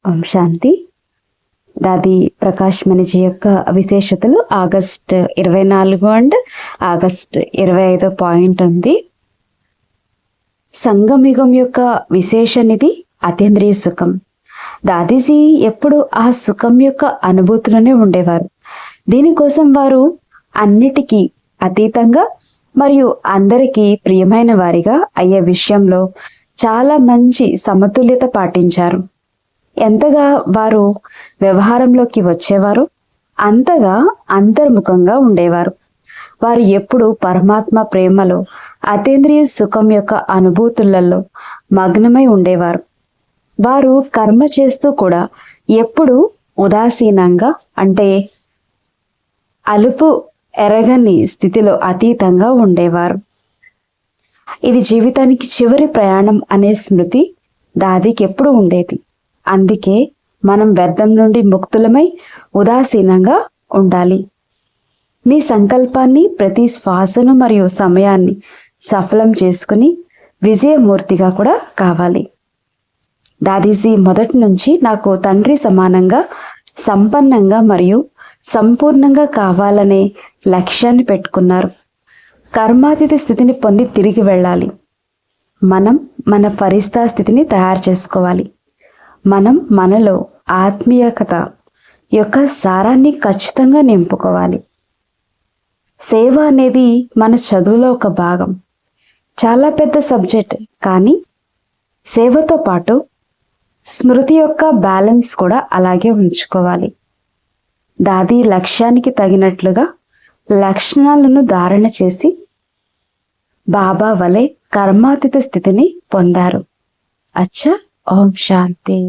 ఓం శాంతి. దాది ప్రకాష్ మణిజీ యొక్క విశేషతలు August 24 and August 25 point ఉంది. సంగమయుగం యొక్క విశేషనిధి అతీంద్రియ సుఖం. దాదీజీ ఎప్పుడు ఆ సుఖం యొక్క అనుభూతిలోనే ఉండేవారు. దీనికోసం వారు అన్నిటికీ అతీతంగా మరియు అందరికీ ప్రియమైన వారిగా అయ్యే విషయంలో చాలా మంచి సమతుల్యత పాటించారు. ఎంతగా వారు వ్యవహారంలోకి వచ్చేవారు అంతగా అంతర్ముఖంగా ఉండేవారు. వారు ఎప్పుడు పరమాత్మ ప్రేమలో అతీంద్రియ సుఖం యొక్క అనుభూతులలో మగ్నమై ఉండేవారు. వారు కర్మ చేస్తూ కూడా ఎప్పుడు ఉదాసీనంగా అంటే అలుపు ఎరగని స్థితిలో అతీతంగా ఉండేవారు. ఇది జీవితానికి చివరి ప్రయాణం అనే స్మృతి దాదీకి ఎప్పుడు ఉండేది. అందుకే మనం వ్యర్థం నుండి ముక్తులమై ఉదాసీనంగా ఉండాలి. మీ సంకల్పాన్ని ప్రతి శ్వాసను మరియు సమయాన్ని సఫలం చేసుకుని విజయమూర్తిగా కూడా కావాలి. దాదీజీ మొదటి నుంచి నాకు తండ్రి సమానంగా సంపన్నంగా మరియు సంపూర్ణంగా కావాలనే లక్ష్యాన్ని పెట్టుకున్నారు. కర్మాతీత స్థితిని పొంది తిరిగి వెళ్ళాలి. మనం మన ఫరిస్తా స్థితిని తయారు చేసుకోవాలి. మనం మనలో ఆత్మీయత యొక్క సారాన్ని ఖచ్చితంగా నింపుకోవాలి. సేవ అనేది మన చదువులో ఒక భాగం, చాలా పెద్ద సబ్జెక్ట్. కానీ సేవతో పాటు స్మృతి యొక్క బ్యాలెన్స్ కూడా అలాగే ఉంచుకోవాలి. దాది లక్ష్యానికి తగినట్లుగా లక్షణాలను ధారణ చేసి బాబా వలె కర్మాతీత స్థితిని పొందారు. అచ్చా. ఓం శాంతి.